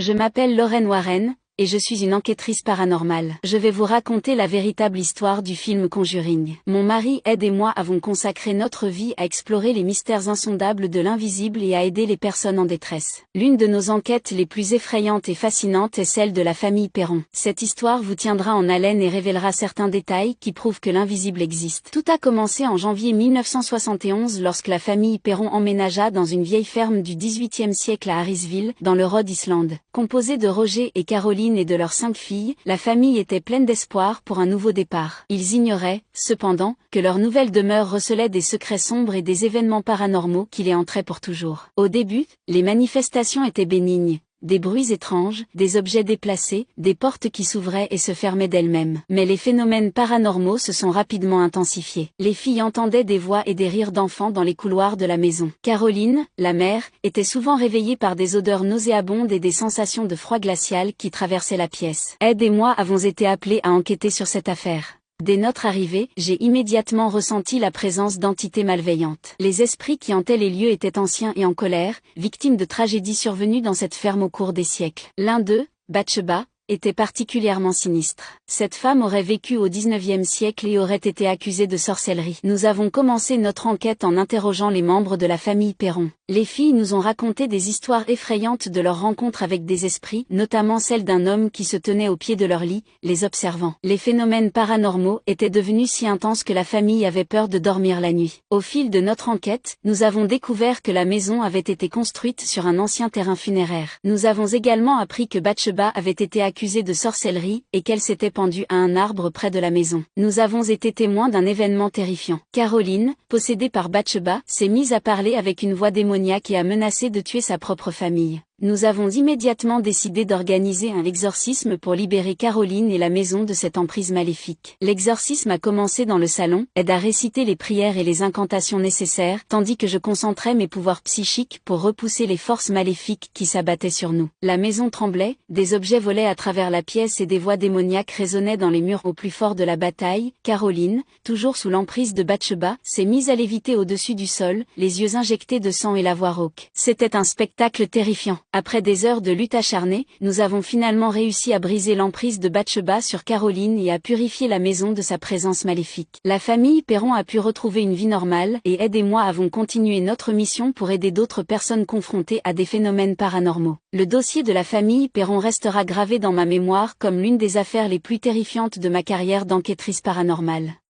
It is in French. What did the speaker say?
Je m'appelle Lorraine Warren, et je suis une enquêtrice paranormale. Je vais vous raconter la véritable histoire du film Conjuring. Mon mari Ed et moi avons consacré notre vie à explorer les mystères insondables de l'invisible et à aider les personnes en détresse. L'une de nos enquêtes les plus effrayantes et fascinantes est celle de la famille Perron. Cette histoire vous tiendra en haleine et révélera certains détails qui prouvent que l'invisible existe. Tout a commencé en janvier 1971 lorsque la famille Perron emménagea dans une vieille ferme du XVIIIe siècle à Harrisville, dans le Rhode Island. Composée de Roger et Caroline et de leurs 5 filles, la famille était pleine d'espoir pour un nouveau départ. Ils ignoraient, cependant, que leur nouvelle demeure recelait des secrets sombres et des événements paranormaux qui les hanteraient pour toujours. Au début, les manifestations étaient bénignes. Des bruits étranges, des objets déplacés, des portes qui s'ouvraient et se fermaient d'elles-mêmes. Mais les phénomènes paranormaux se sont rapidement intensifiés. Les filles entendaient des voix et des rires d'enfants dans les couloirs de la maison. Caroline, la mère, était souvent réveillée par des odeurs nauséabondes et des sensations de froid glacial qui traversaient la pièce. Ed et moi avons été appelés à enquêter sur cette affaire. Dès notre arrivée, j'ai immédiatement ressenti la présence d'entités malveillantes. Les esprits qui hantaient les lieux étaient anciens et en colère, victimes de tragédies survenues dans cette ferme au cours des siècles. L'un d'eux, Bathsheba, était particulièrement sinistre. Cette femme aurait vécu au XIXe siècle et aurait été accusée de sorcellerie. Nous avons commencé notre enquête en interrogeant les membres de la famille Perron. Les filles nous ont raconté des histoires effrayantes de leur rencontre avec des esprits, notamment celle d'un homme qui se tenait au pied de leur lit, les observant. Les phénomènes paranormaux étaient devenus si intenses que la famille avait peur de dormir la nuit. Au fil de notre enquête, nous avons découvert que la maison avait été construite sur un ancien terrain funéraire. Nous avons également appris que Bathsheba avait été accusée de sorcellerie et qu'elle s'était pendue à un arbre près de la maison. Nous avons été témoins d'un événement terrifiant. Caroline, possédée par Bathsheba, s'est mise à parler avec une voix démoniaque et a menacé de tuer sa propre famille. Nous avons immédiatement décidé d'organiser un exorcisme pour libérer Caroline et la maison de cette emprise maléfique. L'exorcisme a commencé dans le salon, Ed a récité les prières et les incantations nécessaires, tandis que je concentrais mes pouvoirs psychiques pour repousser les forces maléfiques qui s'abattaient sur nous. La maison tremblait, des objets volaient à travers la pièce et des voix démoniaques résonnaient dans les murs au plus fort de la bataille. Caroline, toujours sous l'emprise de Bathsheba, s'est mise à léviter au-dessus du sol, les yeux injectés de sang et la voix rauque. C'était un spectacle terrifiant. Après des heures de lutte acharnée, nous avons finalement réussi à briser l'emprise de Bathsheba sur Caroline et à purifier la maison de sa présence maléfique. La famille Perron a pu retrouver une vie normale et Ed et moi avons continué notre mission pour aider d'autres personnes confrontées à des phénomènes paranormaux. Le dossier de la famille Perron restera gravé dans ma mémoire comme l'une des affaires les plus terrifiantes de ma carrière d'enquêtrice paranormale.